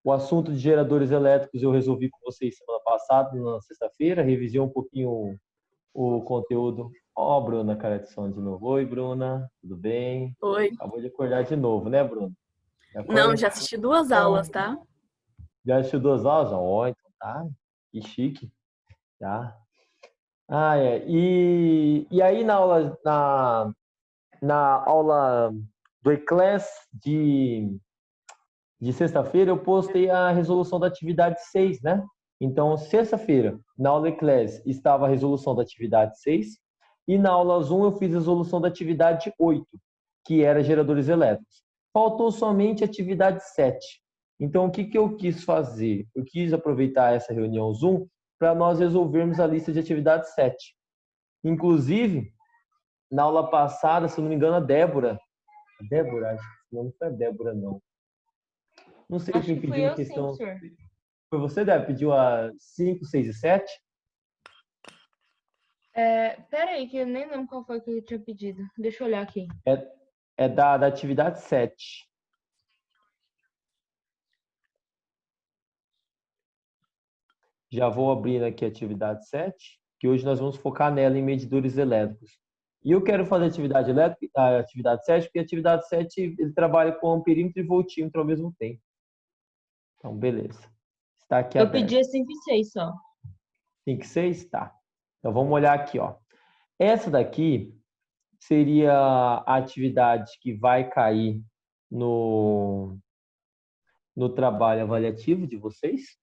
O assunto de geradores elétricos eu resolvi com vocês semana passada, na sexta-feira, revisei um pouquinho o conteúdo. Ó, Bruna, cara de som de novo. Oi, Bruna, tudo bem? Oi. Acabou de acordar de novo, né, Bruna? Não, Acorda. já assisti 2 aulas, tá? Já assistiu 2 aulas? Ó, então tá. Que chique. Já. Ah, é. E aí na aula do E-Class de sexta-feira, eu postei a resolução da atividade 6, né? Então, sexta-feira, na aula E-Class, estava a resolução da atividade 6, e na aula Zoom eu fiz a resolução da atividade 8, que era geradores elétricos. Faltou somente a atividade 7. Então, o que eu quis fazer? Eu quis aproveitar essa reunião Zoom para nós resolvermos a lista de atividade 7. Inclusive, na aula passada, se não me engano, Débora, acho que não foi a Débora, não. Não sei Acho quem que fui pediu a eu sim, questão. professor. Foi você, Débora? Pediu a 5, 6 e 7? Pera aí, que eu nem lembro qual foi que eu tinha pedido. Deixa eu olhar aqui. É da atividade 7. Já vou abrir aqui a atividade 7, que hoje nós vamos focar nela em medidores elétricos. E eu quero fazer a atividade 7, porque a atividade 7 ele trabalha com amperímetro e voltímetro ao mesmo tempo. Então, beleza. Está aqui Eu pedi aberto. a 5 e 6 só. 5 e 6? Tá. Então, vamos olhar aqui, ó. Essa daqui seria a atividade que vai cair no trabalho avaliativo de vocês.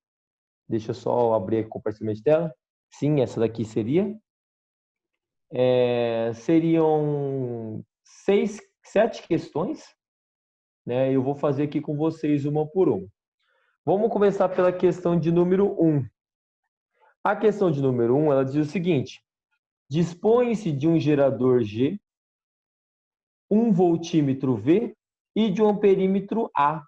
Deixa eu só abrir o compartilhamento de tela. Sim, essa daqui seria. Seriam 7 questões, né? Eu vou fazer aqui com vocês uma por uma. Vamos começar pela questão de número 1. A questão de número 1, ela diz o seguinte: dispõe-se de um gerador G, um voltímetro V e de um amperímetro A,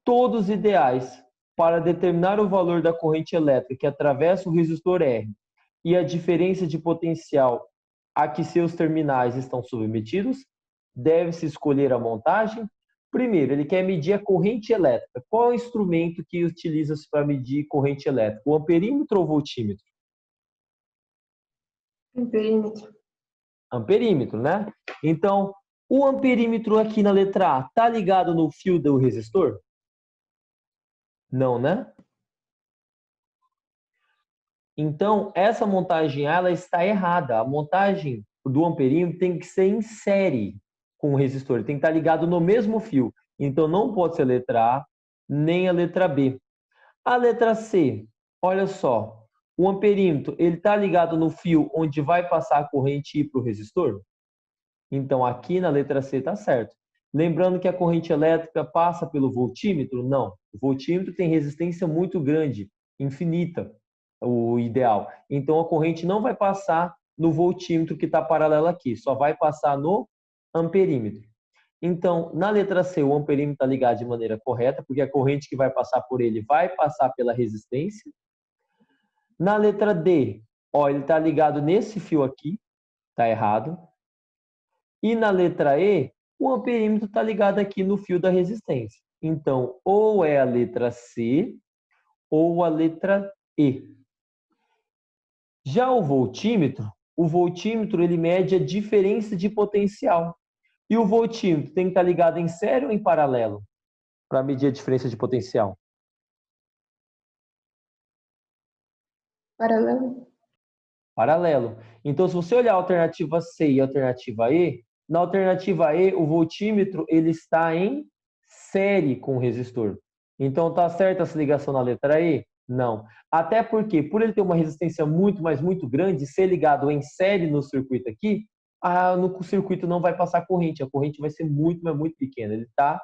todos ideais para determinar o valor da corrente elétrica que atravessa o resistor R e a diferença de potencial a que seus terminais estão submetidos. Deve-se escolher a montagem. Primeiro, ele quer medir a corrente elétrica. Qual é o instrumento que utiliza-se para medir corrente elétrica? O amperímetro ou o voltímetro? Amperímetro. Amperímetro, né? Então, o amperímetro aqui na letra A está ligado no fio do resistor? Não, né? Então, essa montagem ela está errada. A montagem do amperímetro tem que ser em série com o resistor. Ele tem que estar ligado no mesmo fio. Então, não pode ser a letra A, nem a letra B. A letra C, olha só. O amperímetro, ele está ligado no fio onde vai passar a corrente e ir para o resistor? Então, aqui na letra C está certo. Lembrando que a corrente elétrica passa pelo voltímetro? Não. O voltímetro tem resistência muito grande, infinita, o ideal. Então, a corrente não vai passar no voltímetro que está paralelo aqui, só vai passar no amperímetro. Então, na letra C, o amperímetro está ligado de maneira correta, porque a corrente que vai passar por ele vai passar pela resistência. Na letra D, ó, ele está ligado nesse fio aqui, está errado. E na letra E, o amperímetro está ligado aqui no fio da resistência. Então, ou é a letra C ou a letra E. Já o voltímetro ele mede a diferença de potencial. E o voltímetro tem que estar ligado em série ou em paralelo para medir a diferença de potencial? Paralelo. Paralelo. Então, se você olhar a alternativa C e a alternativa E, na alternativa E, o voltímetro ele está em série com o resistor. Então, está certa essa ligação na letra E? Não. Até porque, por ele ter uma resistência muito, mas muito grande, ser ligado em série no circuito aqui, no circuito não vai passar corrente. A corrente vai ser muito, mas muito pequena. Ele está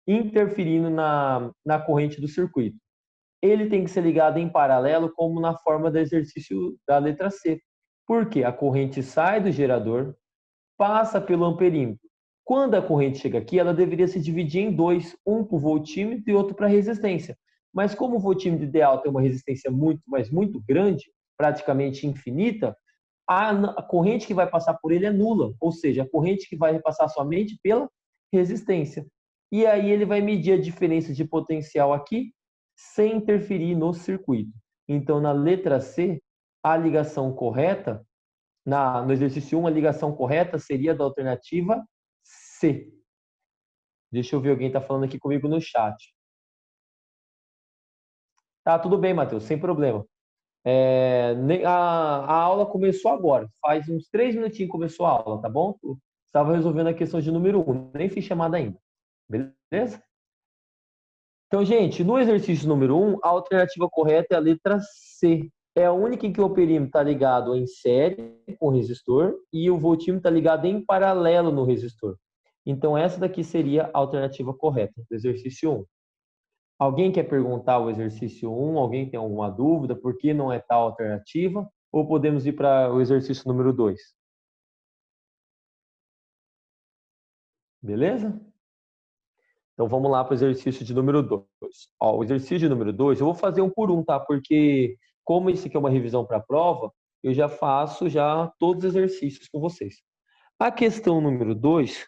interferindo na corrente do circuito. Ele tem que ser ligado em paralelo, como na forma do exercício da letra C. Porque a corrente sai do gerador, passa pelo amperímetro. Quando a corrente chega aqui, ela deveria se dividir em dois, um para o voltímetro e outro para a resistência. Mas como o voltímetro ideal tem uma resistência muito, mas muito grande, praticamente infinita, a corrente que vai passar por ele é nula, ou seja, a corrente que vai passar somente pela resistência. E aí ele vai medir a diferença de potencial aqui sem interferir no circuito. Então, na letra C, a ligação correta, no exercício 1, a ligação correta seria da alternativa C. Deixa eu ver, alguém está falando aqui comigo no chat. Tá, tudo bem, Matheus, sem problema. A aula começou agora, faz uns 3 minutinhos que começou a aula, tá bom? Estava resolvendo a questão de número 1, nem fiz chamada ainda, beleza? Então, gente, no exercício número 1, a alternativa correta é a letra C. É a única em que o perímetro está ligado em série com o resistor e o voltímetro está ligado em paralelo no resistor. Então, essa daqui seria a alternativa correta do exercício 1. Alguém quer perguntar o exercício 1? Alguém tem alguma dúvida? Por que não é tal alternativa? Ou podemos ir para o exercício número 2? Beleza? Então, vamos lá para o exercício de número 2. O exercício de número 2, eu vou fazer um por um, tá? Porque, como esse aqui é uma revisão para a prova, eu já faço todos os exercícios com vocês. A questão número 2,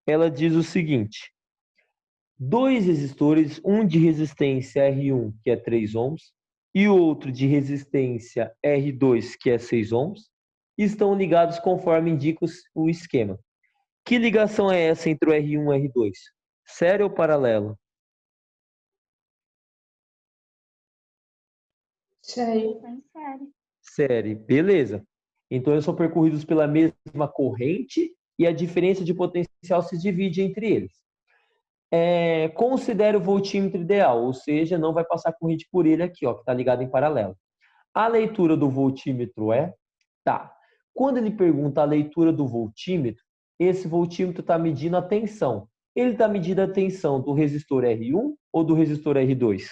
ela diz o seguinte. Dois resistores, um de resistência R1, que é 3 ohms, e o outro de resistência R2, que é 6 ohms, estão ligados conforme indica o esquema. Que ligação é essa entre o R1 e o R2? Série ou paralela? Sério? Série, beleza. Então, eles são percorridos pela mesma corrente e a diferença de potencial se divide entre eles. Considere o voltímetro ideal, ou seja, não vai passar corrente por ele aqui, ó, que está ligado em paralelo. A leitura do voltímetro é? Tá. Quando ele pergunta a leitura do voltímetro, esse voltímetro está medindo a tensão. Ele está medindo a tensão do resistor R1 ou do resistor R2?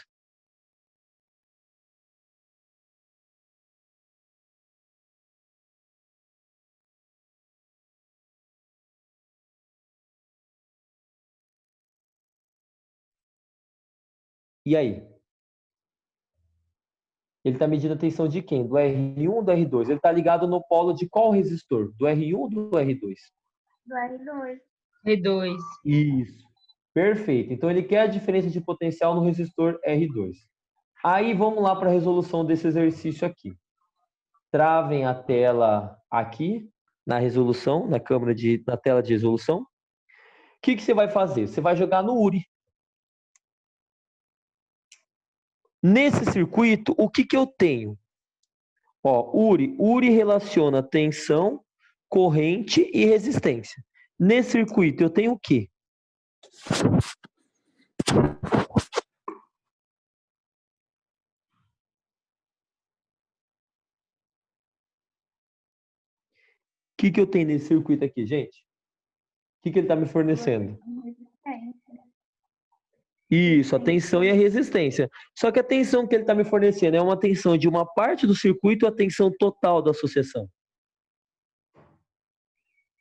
E aí? Ele está medindo a tensão de quem? Do R1 ou do R2? Ele está ligado no polo de qual resistor? Do R1 ou do R2? Do R2. R2. Isso. Perfeito. Então, ele quer a diferença de potencial no resistor R2. Aí, vamos lá para a resolução desse exercício aqui. Travem a tela aqui, na resolução, na tela de resolução. O que você vai fazer? Você vai jogar no URI. Nesse circuito, o que eu tenho? URI relaciona tensão, corrente e resistência. Nesse circuito, eu tenho o quê? O que eu tenho nesse circuito aqui, gente? O que ele está me fornecendo? Isso, a tensão e a resistência. Só que a tensão que ele está me fornecendo é uma tensão de uma parte do circuito ou a tensão total da associação?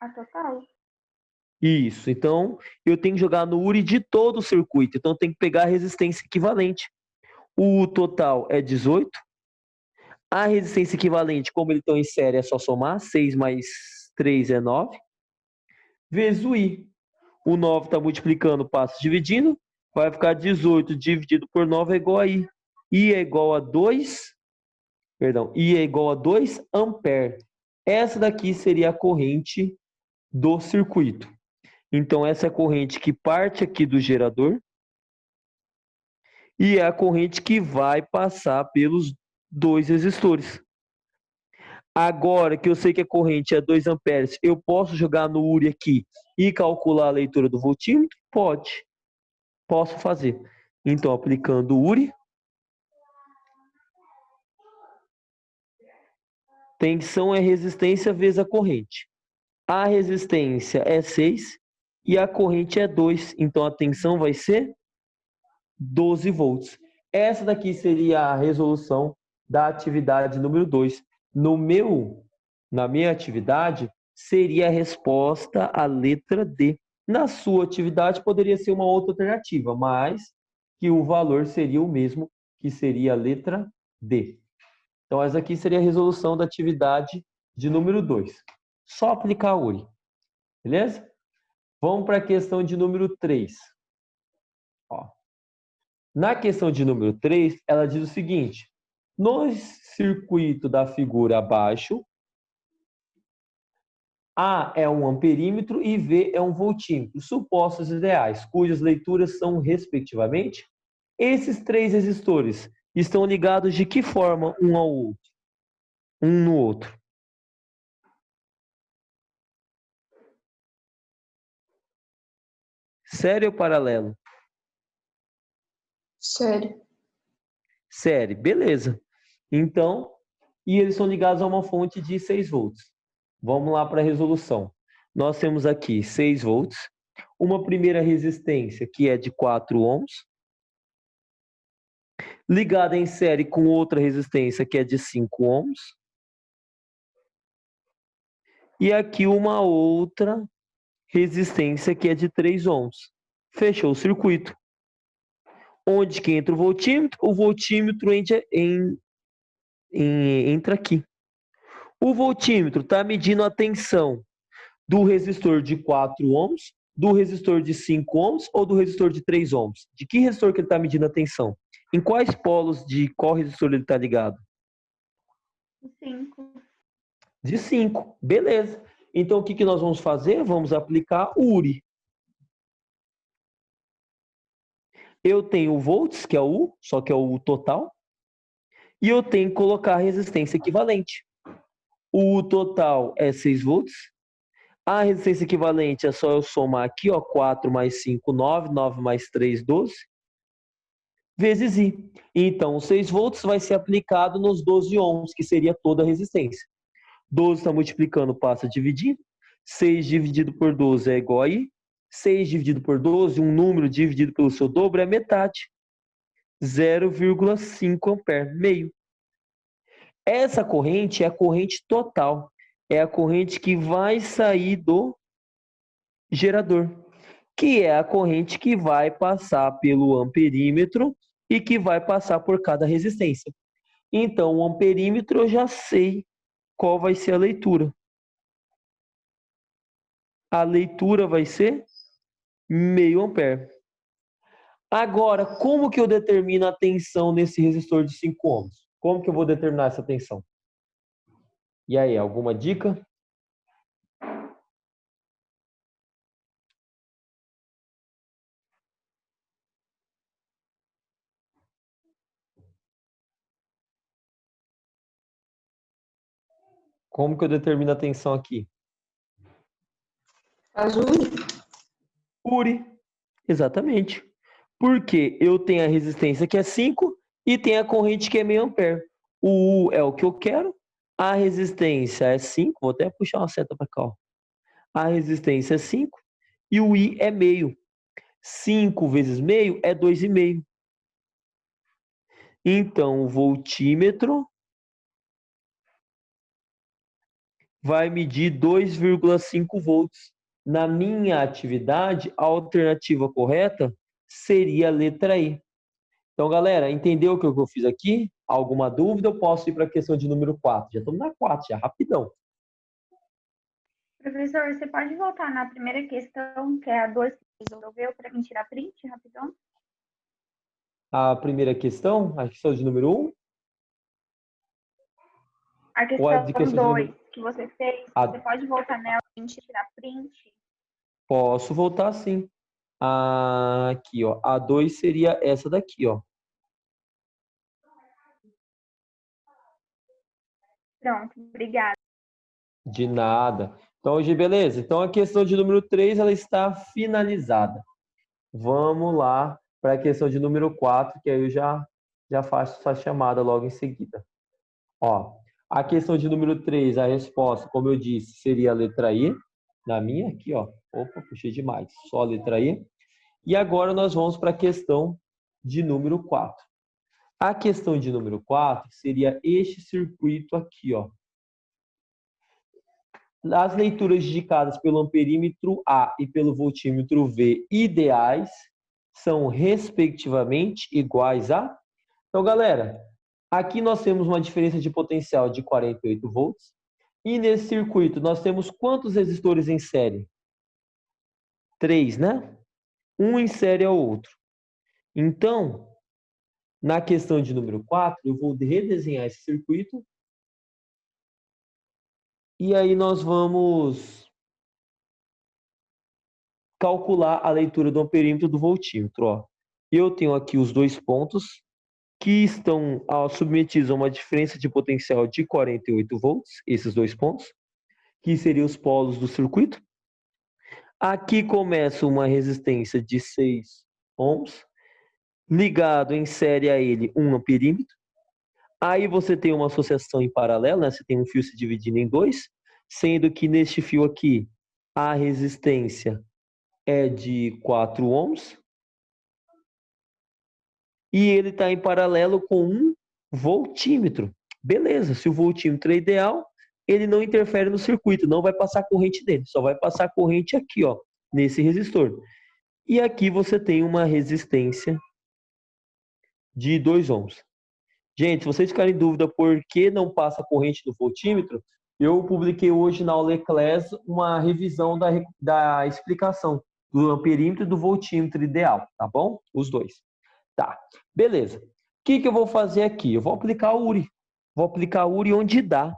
A total? Isso. Então, eu tenho que jogar no URI de todo o circuito. Então, tem que pegar a resistência equivalente. O total é 18. A resistência equivalente, como eles estão em série, é só somar. 6 mais 3 é 9. Vezes o I. O 9 está multiplicando, passa dividindo. Vai ficar 18 dividido por 9 é igual a I. I é igual a 2. Perdão, I é igual a 2 ampere. Essa daqui seria a corrente do circuito. Então, essa é a corrente que parte aqui do gerador e é a corrente que vai passar pelos dois resistores. Agora que eu sei que a corrente é 2 amperes, eu posso jogar no URI aqui e calcular a leitura do voltímetro? Pode. Posso fazer. Então, aplicando o URI, tensão é resistência vezes a corrente. A resistência é 6 e a corrente é 2. Então, a tensão vai ser 12 volts. Essa daqui seria a resolução da atividade número 2. Na minha atividade, seria a resposta a letra D. Na sua atividade, poderia ser uma outra alternativa, mas que o valor seria o mesmo, que seria a letra D. Então, essa aqui seria a resolução da atividade de número 2. Só aplicar a URI. Beleza? Vamos para a questão de número 3. Na questão de número 3, ela diz o seguinte: no circuito da figura abaixo, A é um amperímetro e V é um voltímetro, supostos ideais, cujas leituras são, respectivamente, esses três resistores estão ligados de que forma um ao outro? Um no outro. Série ou paralelo? Série. Série, beleza. Então, e eles são ligados a uma fonte de 6 volts. Vamos lá para a resolução. Nós temos aqui 6 volts, uma primeira resistência que é de 4 ohms, ligada em série com outra resistência que é de 5 ohms, e aqui uma outra resistência que é de 3 ohms. Fechou o circuito. Onde que entra o voltímetro? O voltímetro entra aqui. O voltímetro está medindo a tensão do resistor de 4 ohms, do resistor de 5 ohms ou do resistor de 3 ohms? De que resistor que ele está medindo a tensão? Em quais polos de qual resistor ele está ligado? 5. De 5. Beleza. Então, o que nós vamos fazer? Vamos aplicar o URI. Eu tenho o volts, que é o U, só que é o U total. E eu tenho que colocar a resistência equivalente. O U total é 6 volts. A resistência equivalente é só eu somar aqui, ó, 4 mais 5, 9, 9 mais 3, 12, vezes I. Então, 6 volts vai ser aplicado nos 12 ohms, que seria toda a resistência. 12 está multiplicando, passa a dividir. 6 dividido por 12 é igual a I. 6 dividido por 12, um número dividido pelo seu dobro é metade. 0,5 ampere, meio. Essa corrente é a corrente total. É a corrente que vai sair do gerador, que é a corrente que vai passar pelo amperímetro e que vai passar por cada resistência. Então, o amperímetro eu já sei qual vai ser a leitura. A leitura vai ser meio ampere. Agora, como que eu determino a tensão nesse resistor de 5 ohms? Como que eu vou determinar essa tensão? E aí, alguma dica? Como que eu determino a tensão aqui? Azul. URI. Exatamente. Porque eu tenho a resistência que é 5 e tem a corrente que é meio ampere. O U é o que eu quero, a resistência é 5, vou até puxar uma seta para cá. Ó. A resistência é 5 e o I é meio. 5 vezes meio é 2,5. Então, o voltímetro vai medir 2,5 volts. Na minha atividade, a alternativa correta seria a letra E. Então, galera, entendeu o que eu fiz aqui? Alguma dúvida? Eu posso ir para a questão de número 4. Já estamos na 4, já, rapidão. Professor, você pode voltar na primeira questão, que é a 2 que resolveu, para mim tirar print rapidão? A primeira questão, a questão de número 1? A Ou a questão de questão de 2 número... que você fez, A... você pode voltar nela para a gente tirar print? Posso voltar sim. Aqui, ó. A 2 seria essa daqui, ó. Pronto, obrigada. De nada. Então, hoje, beleza? Então, a questão de número 3, ela está finalizada. Vamos lá para a questão de número 4, que aí eu já faço essa chamada logo em seguida. Ó, a questão de número 3, a resposta, como eu disse, seria a letra I. Na minha aqui, ó. Opa, puxei demais. Só a letra I. E agora nós vamos para a questão de número 4. A questão de número 4 seria este circuito aqui, ó. As leituras indicadas pelo amperímetro A e pelo voltímetro V ideais são, respectivamente, iguais a... Então, galera, aqui nós temos uma diferença de potencial de 48 volts. E nesse circuito, nós temos quantos resistores em série? 3, né? Um em série ao outro. Então, Na questão de número 4, eu vou redesenhar esse circuito. E aí nós vamos calcular a leitura do amperímetro do voltímetro. Ó. Eu tenho aqui os dois pontos que estão submetidos a uma diferença de potencial de 48 volts, esses dois pontos, que seriam os polos do circuito. Aqui começa uma resistência de 6 ohms, ligado em série a ele um amperímetro. Aí você tem uma associação em paralelo, né? Você tem um fio se dividindo em dois, sendo que neste fio aqui a resistência é de 4 ohms e ele está em paralelo com um voltímetro. Beleza, se o voltímetro é ideal, ele não interfere no circuito, não vai passar corrente dele, só vai passar corrente aqui, ó, nesse resistor. E aqui você tem uma resistência de 2 ohms. Gente, se vocês ficarem em dúvida por que não passa corrente no voltímetro, eu publiquei hoje na aula Eclair uma revisão da explicação do amperímetro e do voltímetro ideal, tá bom? Os dois. Tá, beleza. O que eu vou fazer aqui? Eu vou aplicar o URI. Vou aplicar o URI onde dá.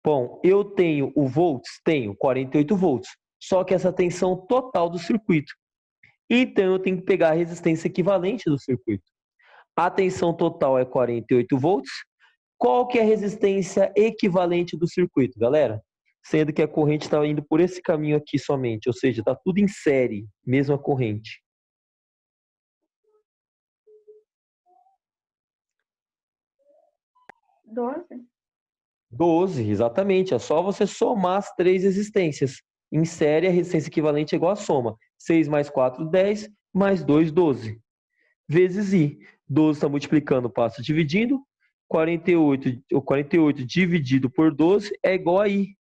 Bom, eu tenho o volts? Tenho 48 volts. Só que essa tensão total do circuito. Então, eu tenho que pegar a resistência equivalente do circuito. A tensão total é 48 volts. Qual que é a resistência equivalente do circuito, galera? Sendo que a corrente está indo por esse caminho aqui somente, ou seja, está tudo em série, mesma corrente. 12, exatamente. É só você somar as três resistências. Em série, a resistência equivalente é igual a soma. 6 mais 4, 10, mais 2, 12. Vezes I. 12 está multiplicando, passa dividindo. 48 dividido por 12 é igual a I.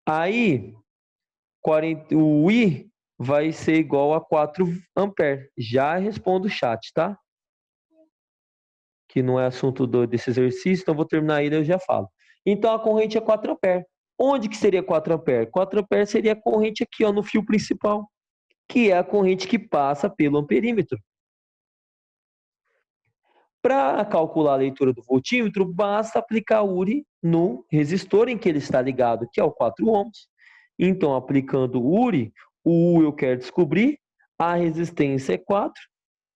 Aí, o I vai ser igual a 4 amperes. Já respondo o chat, tá? Que não é assunto desse exercício, então vou terminar ele e eu já falo. Então, a corrente é 4 amperes. Onde que seria 4 amperes? 4 amperes seria a corrente aqui, ó, no fio principal, que é a corrente que passa pelo amperímetro. Para calcular a leitura do voltímetro, basta aplicar URI no resistor em que ele está ligado, que é o 4 ohms. Então, aplicando URI, o U eu quero descobrir, a resistência é 4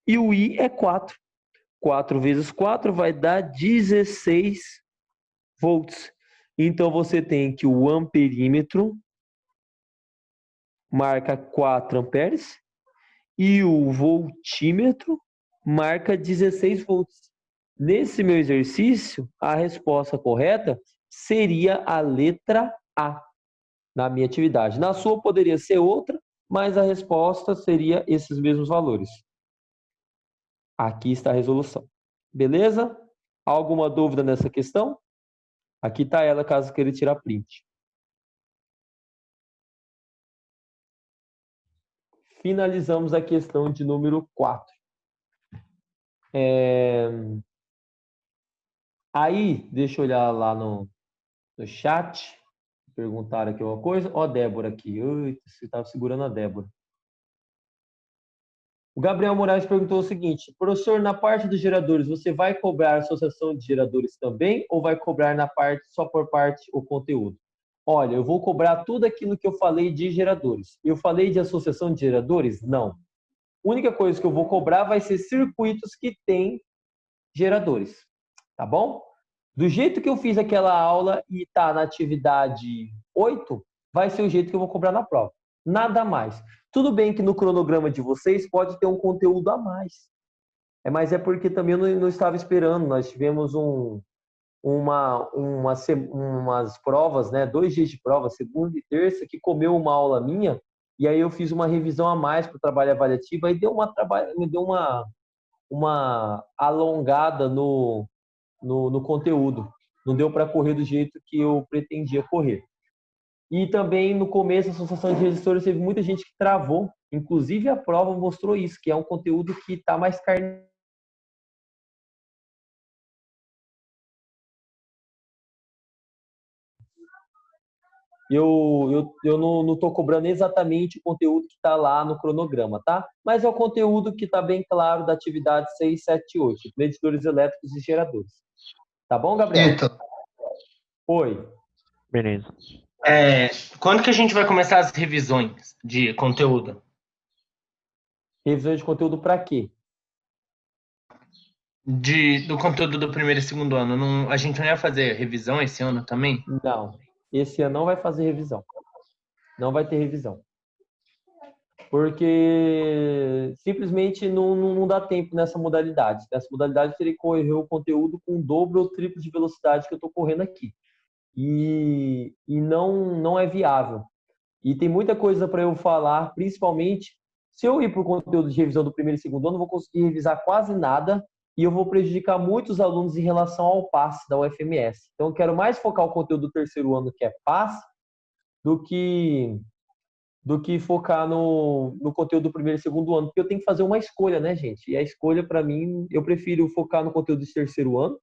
e o I é 4. 4 vezes 4 vai dar 16 volts. Então, você tem que o amperímetro marca 4 amperes e o voltímetro marca 16 volts. Nesse meu exercício, a resposta correta seria a letra A, na minha atividade. Na sua poderia ser outra, mas a resposta seria esses mesmos valores. Aqui está a resolução. Beleza? Alguma dúvida nessa questão? Aqui está ela, caso queira tirar print. Finalizamos a questão de número 4. Aí, deixa eu olhar lá no chat. Perguntaram aqui uma coisa. Ó, Débora aqui. Ui, você estava segurando a Débora. O Gabriel Moraes perguntou o seguinte: professor, na parte dos geradores, você vai cobrar a associação de geradores também ou vai cobrar na parte só por parte o conteúdo? Olha, eu vou cobrar tudo aquilo que eu falei de geradores. Eu falei de associação de geradores? Não. A única coisa que eu vou cobrar vai ser circuitos que têm geradores. Tá bom? Do jeito que eu fiz aquela aula e está na atividade 8, vai ser o jeito que eu vou cobrar na prova. Nada mais. Tudo bem que no cronograma de vocês pode ter um conteúdo a mais. Mas é porque também eu não estava esperando. Nós tivemos umas provas, né? 2 dias de prova, segunda e terça, que comeu uma aula minha, e aí eu fiz uma revisão a mais para o trabalho avaliativo, aí me deu uma alongada no conteúdo. Não deu para correr do jeito que eu pretendia correr. E também no começo, a associação de resistores teve muita gente que travou. Inclusive a prova mostrou isso, que é um conteúdo que está mais carne. eu não estou cobrando exatamente o conteúdo que está lá no cronograma, tá? Mas é o conteúdo que está bem claro da atividade 678, medidores elétricos e geradores. Tá bom, Gabriel? Então, Oi. Beleza. quando que a gente vai começar as revisões de conteúdo? Revisão de conteúdo para quê? Do conteúdo do primeiro e segundo ano. A gente não ia fazer revisão esse ano também? Não, esse ano não vai fazer revisão. Não vai ter revisão. Porque simplesmente não dá tempo nessa modalidade. Nessa modalidade, eu teria que correr o conteúdo com o dobro ou triplo de velocidade que eu estou correndo aqui. E não é viável. E tem muita coisa para eu falar, principalmente se eu ir para o conteúdo de revisão do primeiro e segundo ano, eu vou conseguir revisar quase nada e eu vou prejudicar muitos alunos em relação ao passe da UFMS. Então, eu quero mais focar o conteúdo do terceiro ano, que é passe, do que focar no conteúdo do primeiro e segundo ano, porque eu tenho que fazer uma escolha, né, gente? E a escolha, para mim, eu prefiro focar no conteúdo do terceiro ano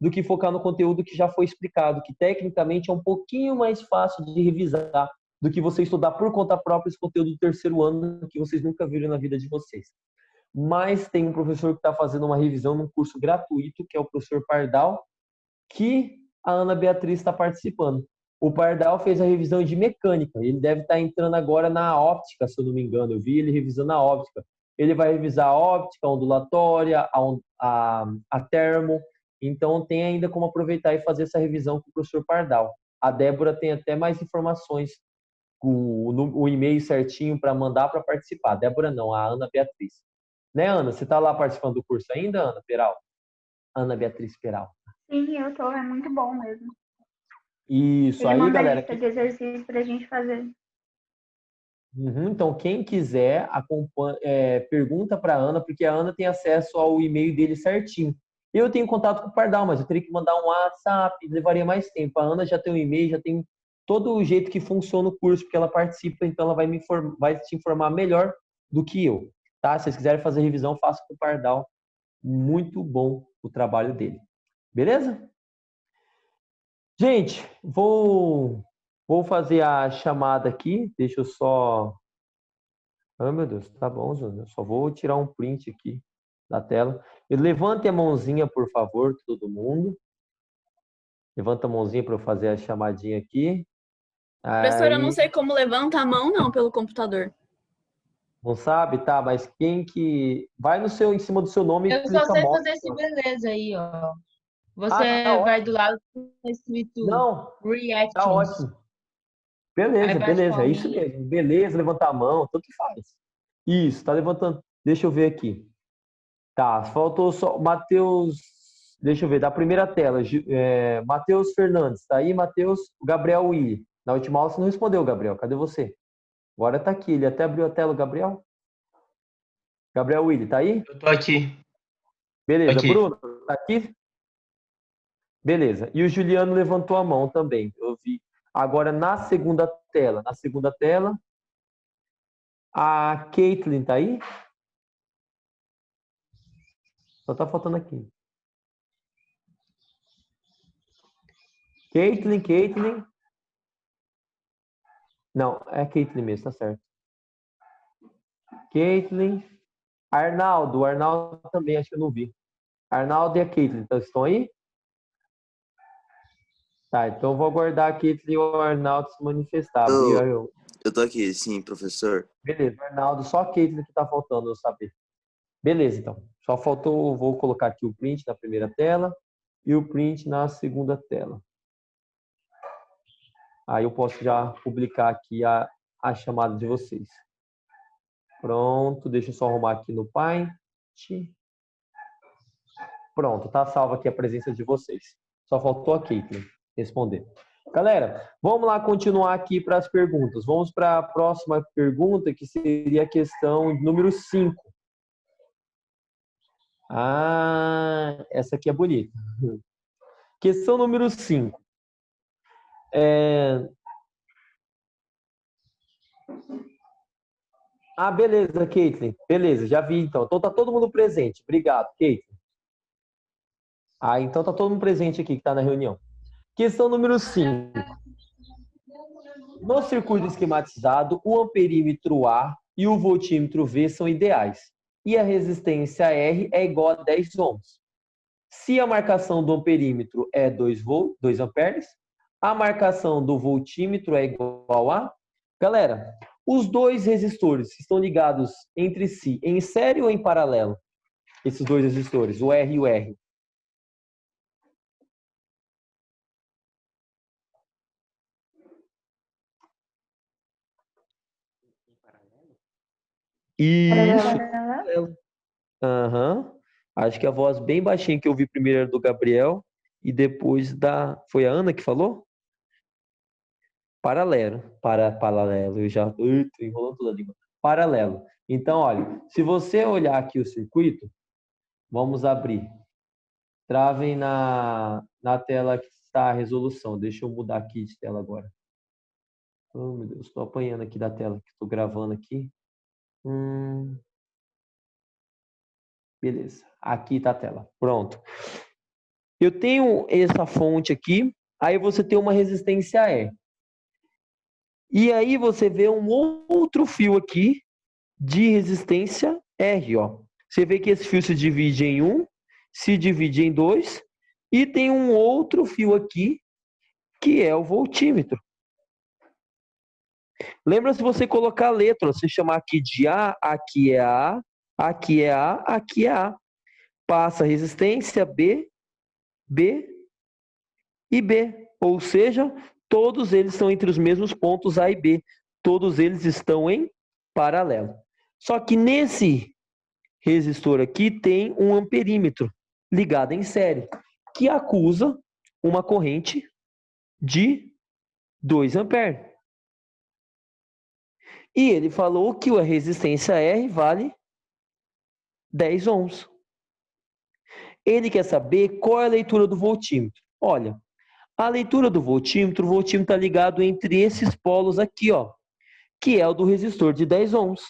do que focar no conteúdo que já foi explicado, que tecnicamente é um pouquinho mais fácil de revisar do que você estudar por conta própria esse conteúdo do terceiro ano que vocês nunca viram na vida de vocês. Mas tem um professor que está fazendo uma revisão num curso gratuito, que é o professor Pardal, que a Ana Beatriz está participando. O Pardal fez a revisão de mecânica. Ele deve estar entrando agora na óptica, se eu não me engano. Eu vi ele revisando a óptica. Ele vai revisar a óptica, a ondulatória, a termo. Então, tem ainda como aproveitar e fazer essa revisão com o professor Pardal. A Débora tem até mais informações, o e-mail certinho para mandar para participar. A Débora não, a Ana Beatriz. Né, Ana? Você está lá participando do curso ainda, Ana Peral? Ana Beatriz Peral. Sim, eu tô, é muito bom mesmo. Isso, Ele aí, manda galera. lista de exercícios pra gente fazer. Então, quem quiser, pergunta para a Ana, porque a Ana tem acesso ao e-mail dele certinho. Eu tenho contato com o Pardal, mas eu teria que mandar um WhatsApp, levaria mais tempo. A Ana já tem um e-mail, já tem todo o jeito que funciona o curso, porque ela participa, então ela vai te informar melhor do que eu. Tá? Se vocês quiserem fazer revisão, faça com o Pardal. Muito bom o trabalho dele. Beleza? Gente, vou fazer a chamada aqui. Deixa eu só... Ah, meu Deus, tá bom, Júnior. Só vou tirar um print aqui da tela. Levante a mãozinha, por favor, todo mundo. Levanta a mãozinha para eu fazer a chamadinha aqui. Professor, eu não Aí, sei como levanta a mão, não, pelo computador. não sabe? Tá, mas quem que... Vai em cima do seu nome e Eu só clica sei mostra. fazer esse beleza aí, ó. Você tá vai ótimo. do lado tá escrito Não, tá Reactions. ótimo. Aí Beleza, bate beleza, é isso palminha. mesmo. Beleza, levantar a mão, tanto faz. Isso, tá levantando. Deixa eu ver aqui. Tá, faltou só Matheus. Deixa eu ver, da primeira tela. Matheus Fernandes, tá aí, Matheus? Gabriel Willi. Na última aula você não respondeu, Gabriel. Cadê você? Agora tá aqui. Ele até abriu a tela, Gabriel. Gabriel Willi, tá aí? Eu tô aqui. Beleza. Aqui. Bruno, tá aqui? Beleza. E o Juliano levantou a mão também. Eu vi. Agora na segunda tela. Na segunda tela. A Caitlin tá aí? Só tá faltando aqui. Caitlin. Não, é Caitlin mesmo, tá certo. Caitlin. Arnaldo também, acho que eu não vi. Arnaldo e a Caitlin, então, estão aí? Tá, então eu vou aguardar a Caitlin e o Arnaldo se manifestar. Eu tô aqui, sim, professor. Beleza, Arnaldo, só a Caitlin que tá faltando eu saber. Beleza, então. Só faltou, vou colocar aqui o print na primeira tela e o print na segunda tela. Aí eu posso já publicar aqui a chamada de vocês. Pronto, deixa eu só arrumar aqui no Paint. Pronto, tá salva aqui a presença de vocês. Só faltou a Caitlin responder. Galera, vamos lá continuar aqui para as perguntas. Vamos para a próxima pergunta, que seria a questão número 5. Essa aqui é bonita. Questão número 5. Beleza, Caitlin. Beleza, já vi então. Então tá todo mundo presente. Obrigado, Caitlin. Então tá todo mundo presente aqui que tá na reunião. Questão número 5. No circuito esquematizado, o amperímetro A e o voltímetro V são ideais. E a resistência R é igual a 10 ohms. Se a marcação do amperímetro é 2 amperes, a marcação do voltímetro é igual a... Galera, os dois resistores estão ligados entre si em série ou em paralelo? Esses dois resistores, o R e o R. Isso. Paralelo. Aham. Acho que a voz bem baixinha que eu vi primeiro era do Gabriel e depois da... Foi a Ana que falou? Paralelo. Paralelo. Eu já tô enrolando toda a língua. Paralelo. Então, olha, se você olhar aqui o circuito, vamos abrir. Travem na tela que está a resolução. Deixa eu mudar aqui de tela agora. Oh, meu Deus, estou apanhando aqui da tela que estou gravando aqui. Beleza, aqui está a tela. Pronto. Eu tenho essa fonte aqui, aí você tem uma resistência E. E aí você vê um outro fio aqui de resistência R, ó. Você vê que esse fio se divide em 1, se divide em 2, e tem um outro fio aqui, que é o voltímetro. Lembra se você colocar a letra, se chamar aqui de A, aqui é A, aqui é A, aqui é A. Passa a resistência B, B e B. Ou seja, todos eles estão entre os mesmos pontos A e B. Todos eles estão em paralelo. Só que nesse resistor aqui tem um amperímetro ligado em série, que acusa uma corrente de 2 amperes. E ele falou que a resistência R vale 10 ohms. Ele quer saber qual é a leitura do voltímetro. Olha, a leitura do voltímetro, o voltímetro está ligado entre esses polos aqui, ó, que é o do resistor de 10 ohms.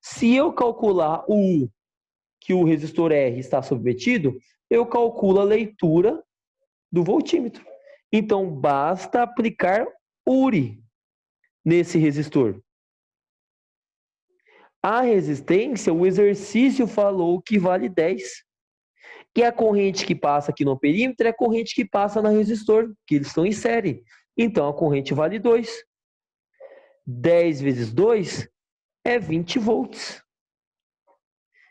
Se eu calcular o U que o resistor R está submetido, eu calculo a leitura do voltímetro. Então, basta aplicar URI nesse resistor. A resistência, o exercício falou que vale 10. E a corrente que passa aqui no perímetro é a corrente que passa no resistor, que eles estão em série. Então, a corrente vale 2. 10 vezes 2 é 20 volts.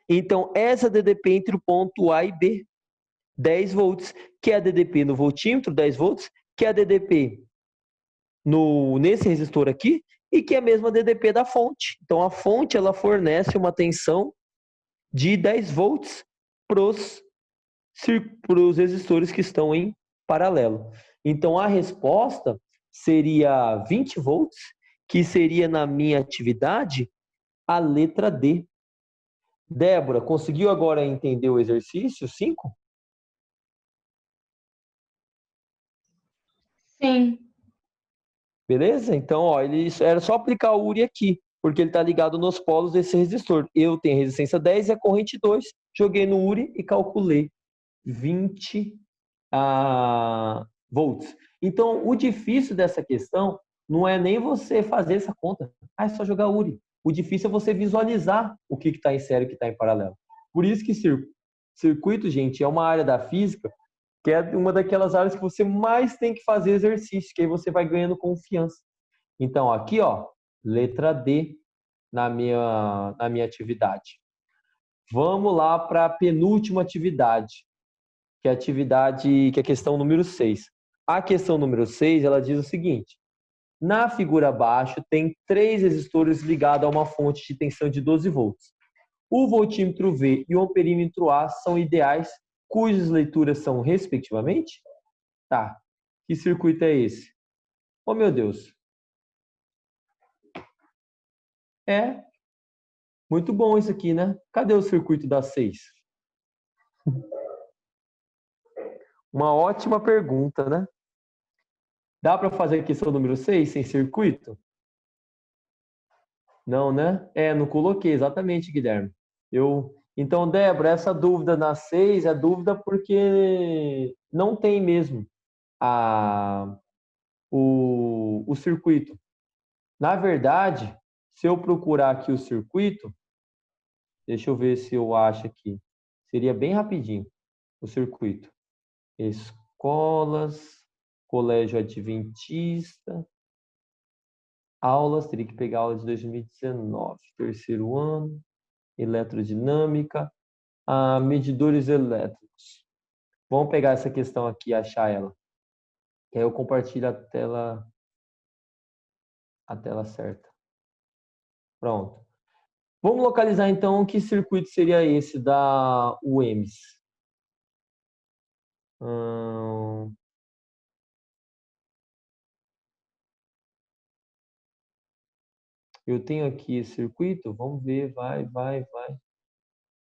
Então, essa DDP entre o ponto A e B, 10 volts, que é a DDP no voltímetro, 10 volts, que é a DDP nesse resistor aqui, e que é a mesma DDP da fonte. Então, a fonte ela fornece uma tensão de 10 volts para os resistores que estão em paralelo. Então, a resposta seria 20 volts, que seria, na minha atividade, a letra D. Débora, conseguiu agora entender o exercício 5? Sim. Beleza? Então, ó, era só aplicar o URI aqui, porque ele está ligado nos polos desse resistor. Eu tenho resistência 10 e a corrente 2. Joguei no URI e calculei 20 volts. Então, o difícil dessa questão não é nem você fazer essa conta. É só jogar URI. O difícil é você visualizar o que está em série e o que está em paralelo. Por isso que circuito, gente, é uma área da física que é uma daquelas áreas que você mais tem que fazer exercício, que aí você vai ganhando confiança. Então, aqui, ó, letra D na minha atividade. Vamos lá para a penúltima atividade, que é a questão número 6. A questão número 6, ela diz o seguinte: na figura abaixo tem 3 resistores ligados a uma fonte de tensão de 12 volts. O voltímetro V e o amperímetro A são ideais, cujas leituras são respectivamente? Tá. Que circuito é esse? Oh, meu Deus. É muito bom isso aqui, né? Cadê o circuito das 6? Uma ótima pergunta, né? Dá para fazer a questão número 6 sem circuito? Não, né? Não coloquei, exatamente, Guilherme. Então, Débora, essa dúvida na 6 é dúvida porque não tem mesmo o circuito. Na verdade, se eu procurar aqui o circuito, deixa eu ver se eu acho aqui. Seria bem rapidinho o circuito. Escolas, colégio adventista, aulas, teria que pegar aula de 2019, terceiro ano, eletrodinâmica, medidores elétricos. Vamos pegar essa questão aqui e achar ela. Que aí eu compartilho a tela certa. Pronto. Vamos localizar então que circuito seria esse da UEMS. Eu tenho aqui esse circuito, vamos ver, vai.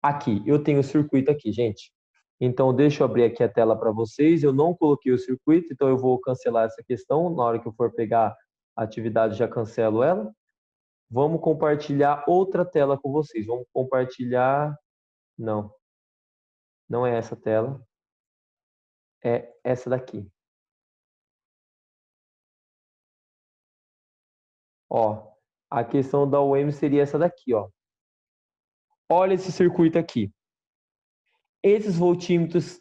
Aqui, eu tenho o circuito aqui, gente. Então, deixa eu abrir aqui a tela para vocês. Eu não coloquei o circuito, então eu vou cancelar essa questão. Na hora que eu for pegar a atividade, já cancelo ela. Vamos compartilhar outra tela com vocês. Vamos compartilhar... Não é essa tela. É essa daqui. Ó, a questão da UEM seria essa daqui, ó. Olha esse circuito aqui. Esses voltímetros,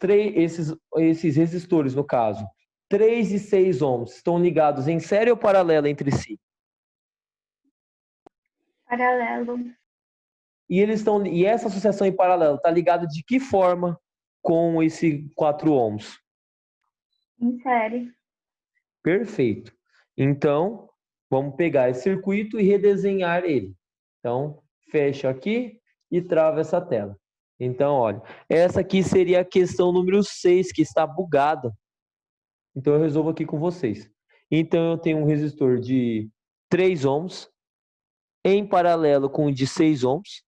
esses resistores, no caso, 3 e 6 ohms, estão ligados em série ou paralela entre si? Paralelo. E essa associação em paralelo está ligada de que forma com esse 4 ohms? Em série. Perfeito. Então, vamos pegar esse circuito e redesenhar ele. Então, fecha aqui e trava essa tela. Então, olha, essa aqui seria a questão número 6, que está bugada. Então, eu resolvo aqui com vocês. Então, eu tenho um resistor de 3 ohms, em paralelo com o de 6 ohms,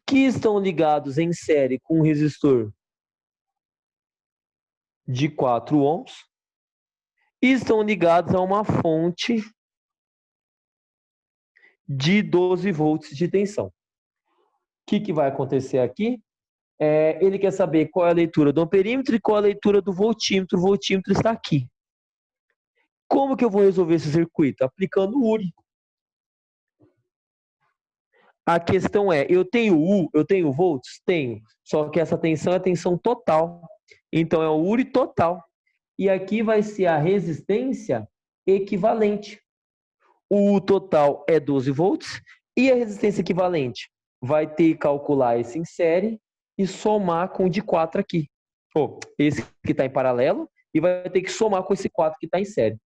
que estão ligados em série com um resistor de 4 ohms, e estão ligados a uma fonte de 12 volts de tensão. O que vai acontecer aqui? Ele quer saber qual é a leitura do amperímetro e qual é a leitura do voltímetro. O voltímetro está aqui. Como que eu vou resolver esse circuito? Aplicando o URI. A questão é, eu tenho volts? Tenho. Só que essa tensão é a tensão total. Então, é o URI total. E aqui vai ser a resistência equivalente. O U total é 12 volts. E a resistência equivalente? Vai ter que calcular esse em série e somar com o de 4 aqui. Esse que está em paralelo. E vai ter que somar com esse 4 que está em série.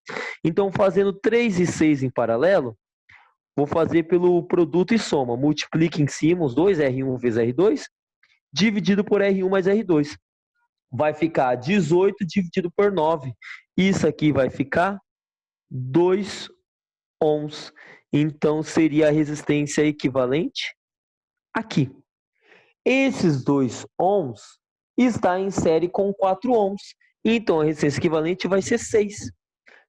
Então, fazendo 3 e 6 em paralelo, vou fazer pelo produto e soma. Multiplica em cima os dois, R1 vezes R2, dividido por R1 mais R2. Vai ficar 18 dividido por 9. Isso aqui vai ficar 2 ohms. Então, seria a resistência equivalente aqui. Esses 2 ohms está em série com 4 ohms. Então, a resistência equivalente vai ser 6.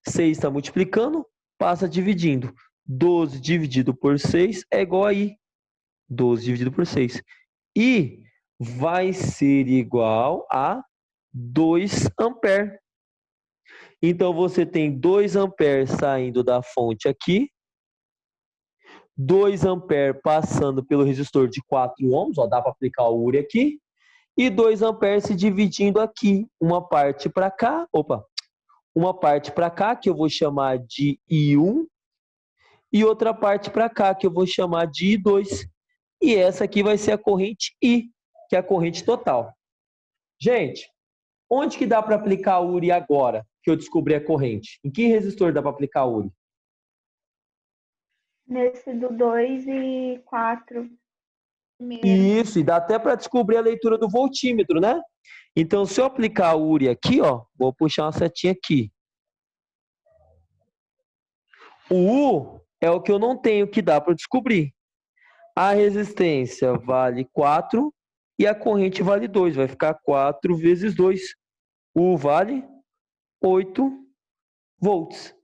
6 está multiplicando, passa dividindo. 12 dividido por 6 é igual a I. 12 dividido por 6. I vai ser igual a 2 amperes. Então, você tem 2 amperes saindo da fonte aqui. 2 amperes passando pelo resistor de 4 ohms. Ó, dá para aplicar o URI aqui. E 2 amperes se dividindo aqui. Uma parte para cá. Uma parte para cá, que eu vou chamar de I1. E outra parte para cá, que eu vou chamar de I2. E essa aqui vai ser a corrente I, que é a corrente total. Gente, onde que dá para aplicar o URI agora, que eu descobri a corrente? Em que resistor dá para aplicar o URI? Nesse do 2 e 4. Isso, e dá até para descobrir a leitura do voltímetro, né? Então, se eu aplicar o URI aqui, ó, vou puxar uma setinha aqui. O U é o que eu não tenho, que dá para descobrir. A resistência vale 4 e a corrente vale 2. Vai ficar 4 vezes 2. U vale 8 volts.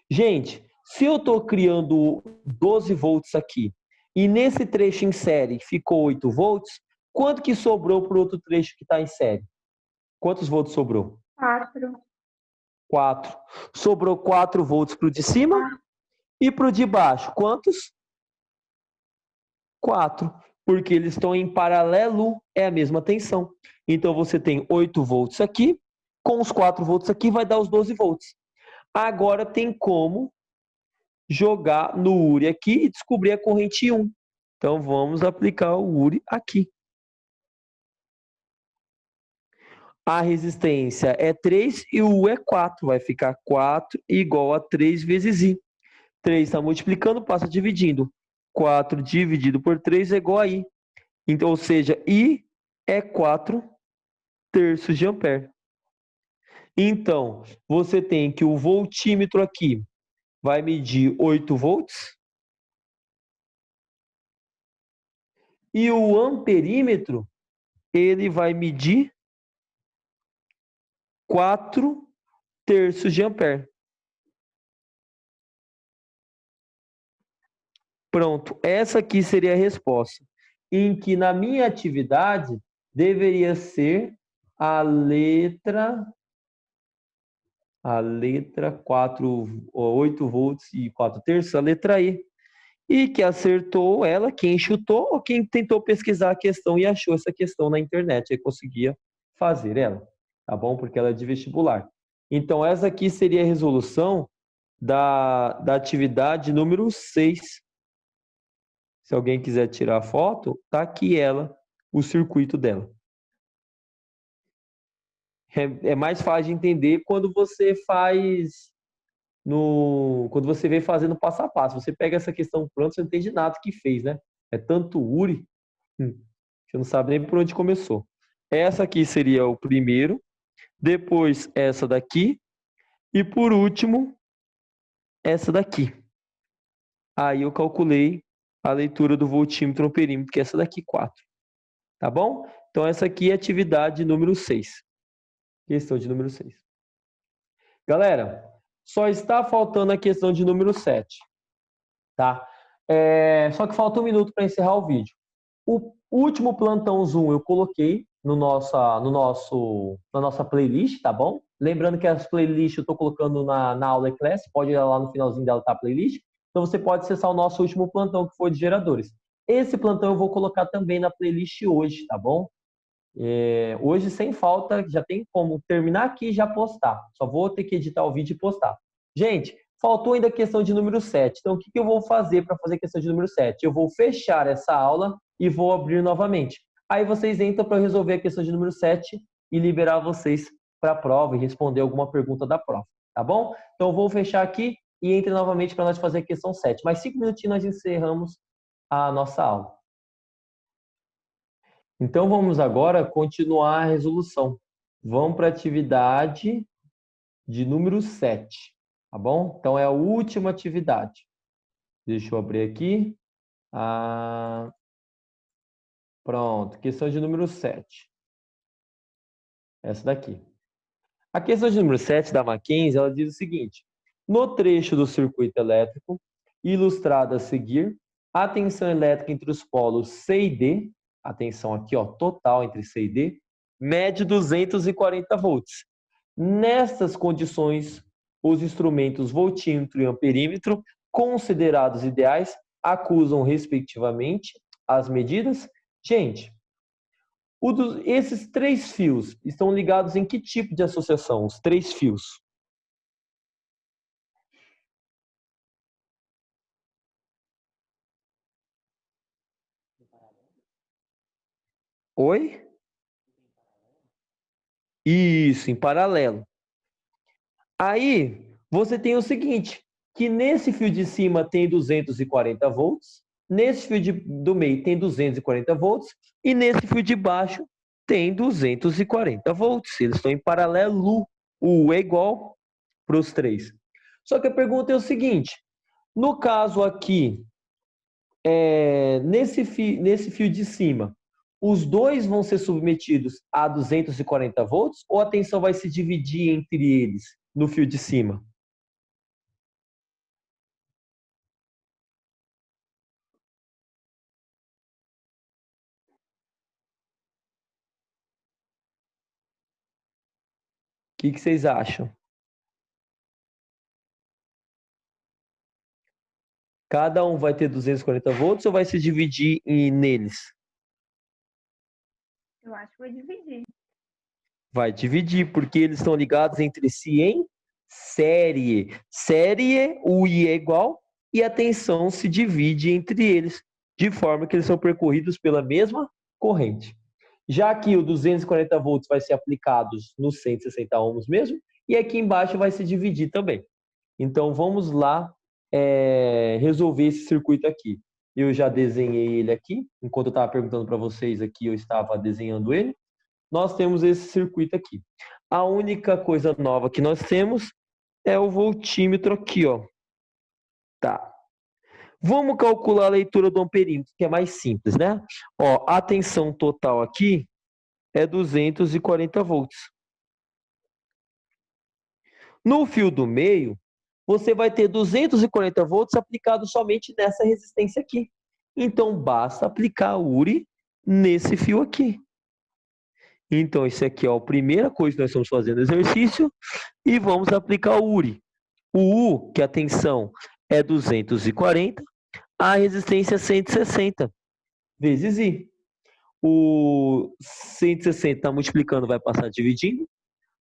Gente, se eu estou criando 12 volts aqui e nesse trecho em série ficou 8 volts, quanto que sobrou para o outro trecho que está em série? Quantos volts sobrou? 4. 4. Sobrou 4 volts para o de cima E para o de baixo, quantos? 4, porque eles estão em paralelo, é a mesma tensão. Então, você tem 8 volts aqui, com os 4 volts aqui, vai dar os 12 volts. Agora, tem como jogar no URI aqui e descobrir a corrente 1. Então, vamos aplicar o URI aqui. A resistência é 3 e o U é 4. Vai ficar 4 igual a 3 vezes I. 3 está multiplicando, passa dividindo. 4 dividido por 3 é igual a I. Então, ou seja, I é 4 terços de ampere. Então, você tem que o voltímetro aqui vai medir 8 volts. E o amperímetro, ele vai medir 4 terços de ampere. Pronto, essa aqui seria a resposta. Em que na minha atividade deveria ser a letra 4, 8 volts e 4 terços, a letra E. E que acertou ela, quem chutou ou quem tentou pesquisar a questão e achou essa questão na internet e conseguia fazer ela, tá bom? Porque ela é de vestibular. Então, essa aqui seria a resolução da atividade número 6. Se alguém quiser tirar a foto, tá aqui ela, o circuito dela. É mais fácil de entender quando você faz quando você vem fazendo passo a passo. Você pega essa questão pronta, você não entende nada que fez, né? É tanto URI, você não sabe nem por onde começou. Essa aqui seria o primeiro, depois essa daqui, e por último, essa daqui. Aí eu calculei a leitura do voltímetro no perímetro, que é essa daqui, 4. Tá bom? Então, essa aqui é a atividade número 6. Questão de número 6. Galera, só está faltando a questão de número 7. Tá? Só que falta um minuto para encerrar o vídeo. O último plantão Zoom eu coloquei na nossa playlist, tá bom? Lembrando que as playlists eu estou colocando na aula e-class, pode ir lá no finalzinho dela, tá a playlist. Então você pode acessar o nosso último plantão, que foi de geradores. Esse plantão eu vou colocar também na playlist hoje, tá bom? Hoje, sem falta, já tem como terminar aqui e já postar. Só vou ter que editar o vídeo e postar. Gente, faltou ainda a questão de número 7. Então, o que eu vou fazer para fazer a questão de número 7? Eu vou fechar essa aula e vou abrir novamente. Aí vocês entram para resolver a questão de número 7 e liberar vocês para a prova e responder alguma pergunta da prova. Tá bom? Então, eu vou fechar aqui e entre novamente para nós fazer a questão 7. Mais 5 minutinhos nós encerramos a nossa aula. Então, vamos agora continuar a resolução. Vamos para a atividade de número 7, tá bom? Então, é a última atividade. Deixa eu abrir aqui. Pronto, questão de número 7. Essa daqui. A questão de número 7 da Mackenzie, ela diz o seguinte: no trecho do circuito elétrico, ilustrado a seguir, a tensão elétrica entre os polos C e D, a tensão aqui, ó, total entre C e D, mede 240 volts. Nestas condições, os instrumentos voltímetro e amperímetro, considerados ideais, acusam, respectivamente, as medidas. Gente, esses 3 fios estão ligados em que tipo de associação? Os 3 fios. Oi? Isso, em paralelo. Aí, você tem o seguinte, que nesse fio de cima tem 240 volts, nesse fio do meio tem 240 volts, e nesse fio de baixo tem 240 volts. Eles estão em paralelo, o U é igual para os 3. Só que a pergunta é o seguinte, no caso aqui, nesse fio de cima, os dois vão ser submetidos a 240 volts ou a tensão vai se dividir entre eles no fio de cima? O que vocês acham? Cada um vai ter 240 volts ou vai se dividir neles? Eu acho que vou dividir. Vai dividir, porque eles estão ligados entre si em série. Série, o I é igual, e a tensão se divide entre eles, de forma que eles são percorridos pela mesma corrente. Já que o 240 volts vai ser aplicado nos 160 ohms mesmo, e aqui embaixo vai se dividir também. Então, vamos lá resolver esse circuito aqui. Eu já desenhei ele aqui. Enquanto eu estava perguntando para vocês aqui, eu estava desenhando ele. Nós temos esse circuito aqui. A única coisa nova que nós temos é o voltímetro aqui, ó. Tá. Vamos calcular a leitura do amperímetro, que é mais simples, né? Ó, a tensão total aqui é 240 volts. No fio do meio, você vai ter 240 volts aplicado somente nessa resistência aqui. Então, basta aplicar URI nesse fio aqui. Então, isso aqui é a primeira coisa que nós estamos fazendo no exercício. E vamos aplicar o URI. O U, que a tensão é 240, a resistência é 160 vezes I. O 160 multiplicando vai passar dividindo.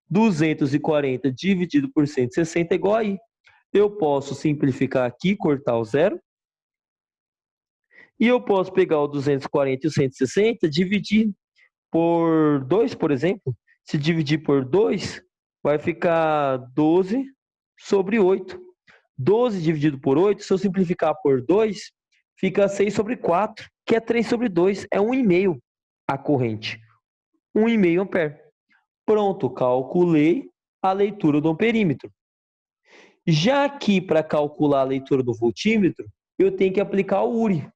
240 dividido por 160 é igual a I. Eu posso simplificar aqui, cortar o zero. E eu posso pegar o 240 e o 160, dividir por 2, por exemplo. Se dividir por 2, vai ficar 12 sobre 8. 12 dividido por 8, se eu simplificar por 2, fica 6 sobre 4, que é 3 sobre 2. É 1,5 a corrente. 1,5 ampere. Pronto, calculei a leitura do amperímetro. Já aqui, para calcular a leitura do voltímetro, eu tenho que aplicar o URI.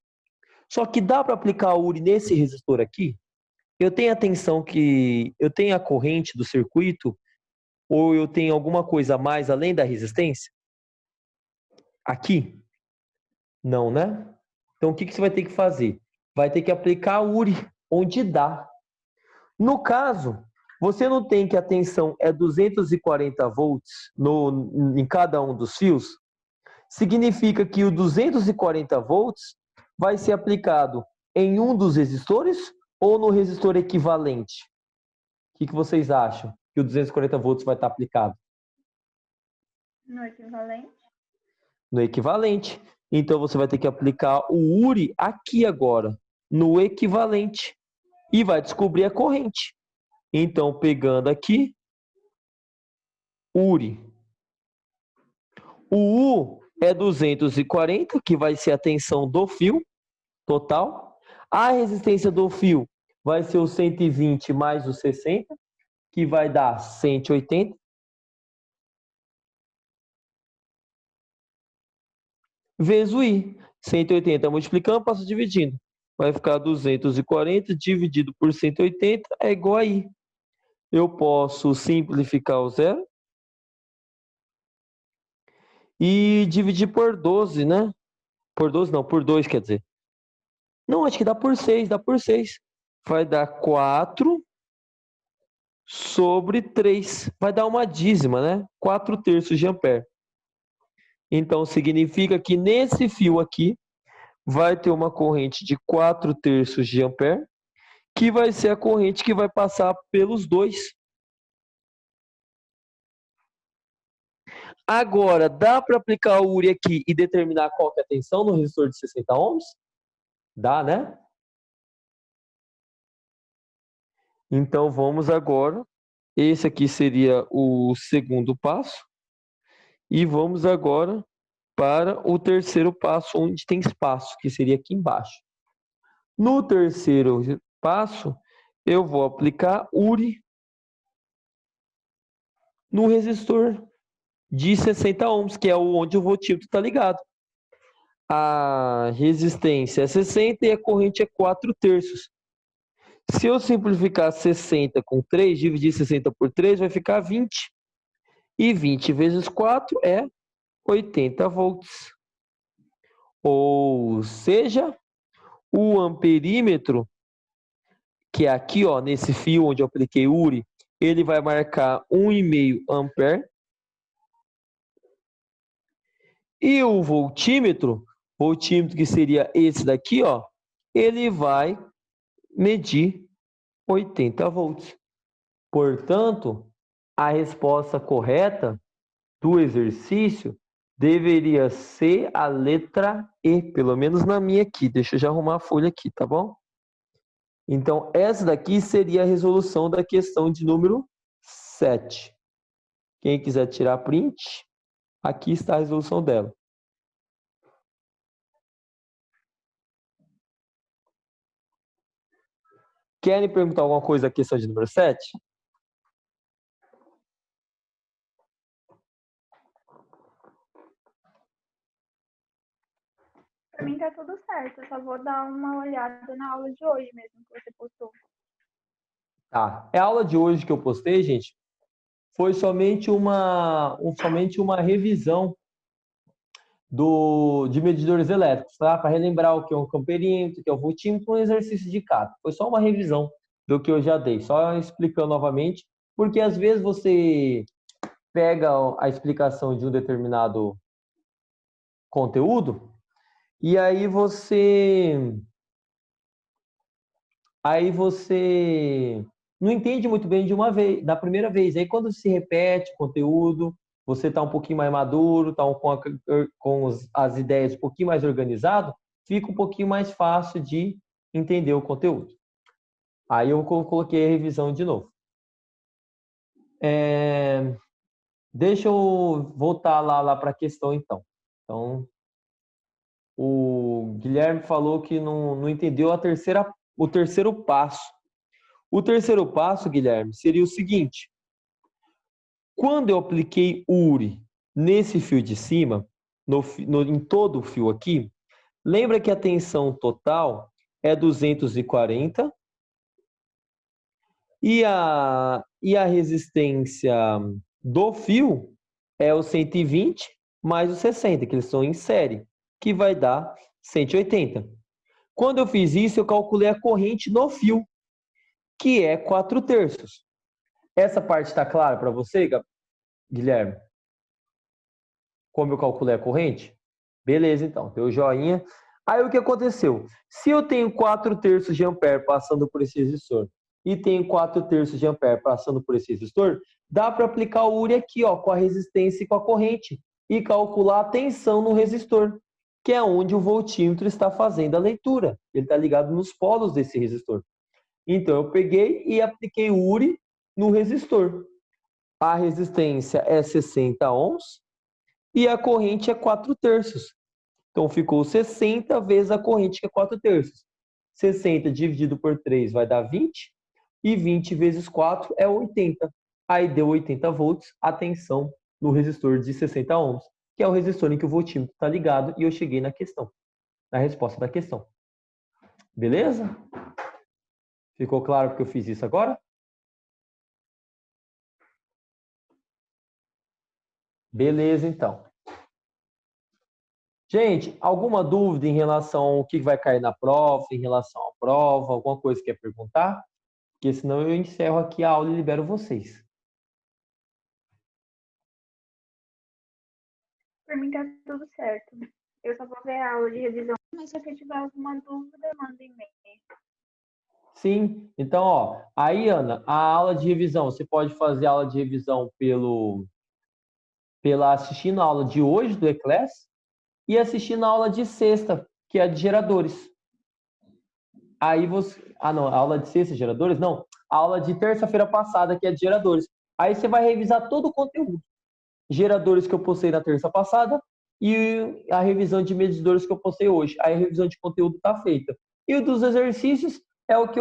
Só que dá para aplicar o URI nesse resistor aqui? Eu tenho a tensão eu tenho a corrente do circuito, ou eu tenho alguma coisa a mais além da resistência? Aqui? Não, né? Então, o que você vai ter que fazer? Vai ter que aplicar o URI, onde dá. No caso, você não tem que a tensão é 240 volts em cada um dos fios? Significa que o 240 volts vai ser aplicado em um dos resistores ou no resistor equivalente? O que vocês acham que o 240 volts vai estar aplicado? No equivalente. No equivalente. Então, você vai ter que aplicar o URI aqui agora, no equivalente, e vai descobrir a corrente. Então, pegando aqui, URI. O U é 240, que vai ser a tensão do fio total. A resistência do fio vai ser o 120 mais o 60, que vai dar 180. Vezes o I. 180 multiplicando, passa dividindo. Vai ficar 240 dividido por 180 é igual a I. Eu posso simplificar o zero e dividir por 12, né? Por 12 não, por 2 quer dizer. Não, acho que dá por 6, dá por 6. Vai dar 4 sobre 3. Vai dar uma dízima, né? 4 terços de ampere. Então, significa que nesse fio aqui vai ter uma corrente de 4 terços de ampere, que vai ser a corrente que vai passar pelos dois. Agora, dá para aplicar o URI aqui e determinar qual que é a tensão no resistor de 60 ohms? Dá, né? Então, vamos agora. Esse aqui seria o segundo passo. E vamos agora para o terceiro passo, onde tem espaço, que seria aqui embaixo. No terceiro passo, eu vou aplicar URI no resistor de 60 ohms, que é onde o voltímetro está ligado. A resistência é 60 e a corrente é 4 terços. Se eu simplificar 60 com 3, dividir 60 por 3, vai ficar 20. E 20 vezes 4 é 80 volts. Ou seja, o amperímetro, que é aqui, ó, nesse fio onde eu apliquei URI, ele vai marcar 1,5 ampere. E o voltímetro voltímetro, que seria esse daqui, ó, ele vai medir 80 volts. Portanto, a resposta correta do exercício deveria ser a letra E, pelo menos na minha aqui. Deixa eu já arrumar a folha aqui, tá bom? Então, essa daqui seria a resolução da questão de número 7. Quem quiser tirar print, aqui está a resolução dela. Querem perguntar alguma coisa da questão de número 7? Pra mim tá tudo certo. Eu só vou dar uma olhada na aula de hoje mesmo que você postou. Tá. A aula de hoje que eu postei, gente, foi somente uma revisão de medidores elétricos, tá? Para relembrar o que é um amperímetro, o que é um voltímetro, um exercício de cada. Foi só uma revisão do que eu já dei, só explicando novamente, porque às vezes você pega a explicação de um determinado conteúdo e aí você não entende muito bem de uma vez, da primeira vez. Aí quando se repete o conteúdo, você está um pouquinho mais maduro, está com as ideias um pouquinho mais organizado, fica um pouquinho mais fácil de entender o conteúdo. Aí eu coloquei a revisão de novo. Deixa eu voltar lá para a questão, então. Então, o Guilherme falou que não entendeu o terceiro passo. O terceiro passo, Guilherme, seria o seguinte. Quando eu apliquei URI nesse fio de cima, em todo o fio aqui, lembra que a tensão total é 240 e a resistência do fio é o 120 mais o 60, que eles são em série, que vai dar 180. Quando eu fiz isso, eu calculei a corrente no fio, que é 4/3. Essa parte está clara para você, Guilherme? Como eu calculei a corrente? Beleza, então. Deu joinha. Aí o que aconteceu? Se eu tenho 4/3 de ampere passando por esse resistor e tenho 4/3 de ampere passando por esse resistor, dá para aplicar o URI aqui, ó, com a resistência e com a corrente e calcular a tensão no resistor, que é onde o voltímetro está fazendo a leitura. Ele está ligado nos polos desse resistor. Então, eu peguei e apliquei o URI no resistor. A resistência é 60 ohms e a corrente é 4/3. Então, ficou 60 vezes a corrente, que é 4/3. 60 dividido por 3 vai dar 20. E 20 vezes 4 é 80. Aí deu 80 volts, a tensão no resistor de 60 ohms, que é o resistor em que o voltímetro está ligado. E eu cheguei na questão, na resposta da questão. Beleza? Ficou claro porque eu fiz isso agora? Beleza, então. Gente, alguma dúvida em relação ao que vai cair na prova, em relação à prova, alguma coisa que quer perguntar? Porque senão eu encerro aqui a aula e libero vocês. Por mim tá tudo certo. Eu só vou ver a aula de revisão. Mas se você tiver alguma dúvida, manda e-mail. Sim, então, ó, aí, Ana, a aula de revisão, você pode fazer a aula de revisão assistindo a aula de hoje do E-Class e assistindo a aula de sexta, que é de geradores. Aí você... não, a aula de sexta, geradores? Não, a aula de terça-feira passada, que é de geradores. Aí você vai revisar todo o conteúdo. Geradores que eu postei na terça passada e a revisão de medidores que eu postei hoje. Aí a revisão de conteúdo está feita. E o dos exercícios é o que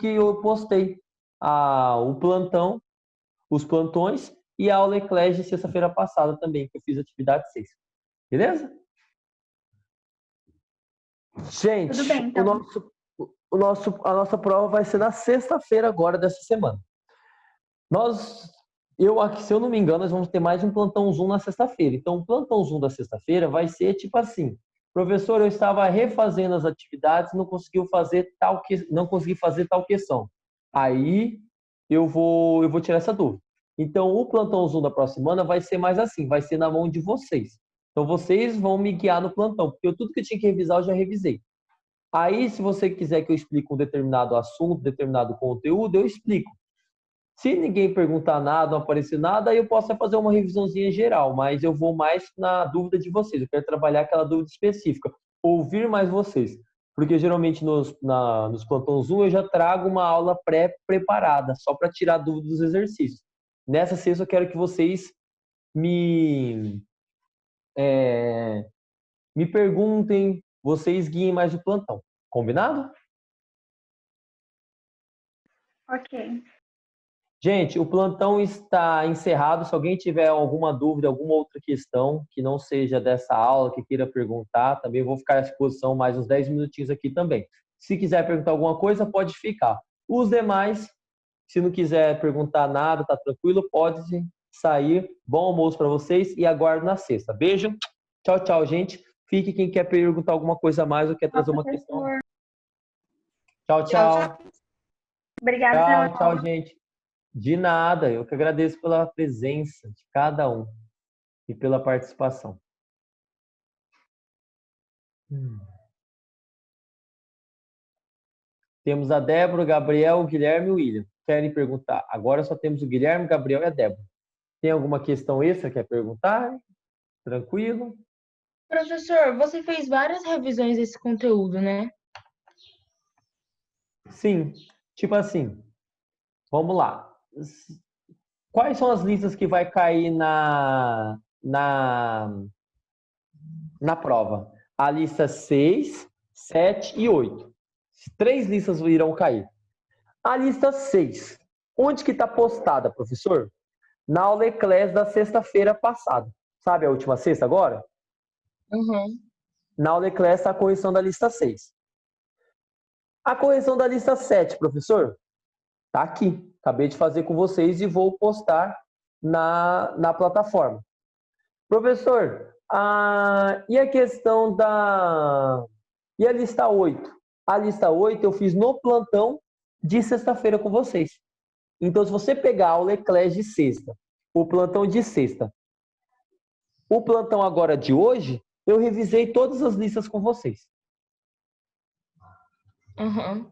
eu postei. O plantão, os plantões e a aula Eclass de sexta-feira passada também, que eu fiz atividade 6. Beleza? Gente, Tudo bem, então. a nossa prova vai ser na sexta-feira agora dessa semana. Se eu não me engano, nós vamos ter mais um plantão Zoom na sexta-feira. Então, o plantão Zoom da sexta-feira vai ser tipo assim: professor, eu estava refazendo as atividades, não consegui fazer tal questão. Aí eu vou tirar essa dúvida. Então, o plantão Zoom da próxima semana vai ser mais assim, vai ser na mão de vocês. Então, vocês vão me guiar no plantão, porque tudo que eu tinha que revisar, eu já revisei. Aí, se você quiser que eu explique um determinado assunto, determinado conteúdo, eu explico. Se ninguém perguntar nada, não aparecer nada, aí eu posso fazer uma revisãozinha geral, mas eu vou mais na dúvida de vocês. Eu quero trabalhar aquela dúvida específica, ouvir mais vocês. Porque geralmente nos plantões 1 eu já trago uma aula pré-preparada, só para tirar dúvida dos exercícios. Nessa sexta eu quero que vocês me perguntem, vocês guiem mais o plantão. Combinado? Ok. Gente, o plantão está encerrado. Se alguém tiver alguma dúvida, alguma outra questão que não seja dessa aula, que queira perguntar, também vou ficar à disposição mais uns 10 minutinhos aqui também. Se quiser perguntar alguma coisa, pode ficar. Os demais, se não quiser perguntar nada, tá tranquilo, pode sair. Bom almoço para vocês e aguardo na sexta. Beijo. Tchau, tchau, gente. Fique quem quer perguntar alguma coisa a mais ou quer trazer uma questão. Tchau, tchau. Obrigada Tchau, pela tchau, gente. De nada, eu que agradeço pela presença de cada um e pela participação. Temos a Débora, o Gabriel, o Guilherme e o William. Querem perguntar? Agora só temos o Guilherme, o Gabriel e a Débora. Tem alguma questão extra que quer perguntar? Tranquilo? Professor, você fez várias revisões desse conteúdo, né? Sim. Tipo assim, vamos lá. Quais são as listas que vai cair na prova? A lista 6, 7 e 8. 3 listas irão cair. A lista 6. Onde que está postada, professor? Na aula Eclés da sexta-feira passada. Sabe a última sexta agora? Uhum. Na aula Eclés está a correção da lista 6. A correção da lista 7, professor? Está aqui. Acabei de fazer com vocês e vou postar na plataforma. Professor, e a questão da... E a lista 8? A lista 8 eu fiz no plantão de sexta-feira com vocês. Então, se você pegar a aula Eclés de sexta, o plantão de sexta, o plantão agora de hoje, eu revisei todas as listas com vocês. Uhum.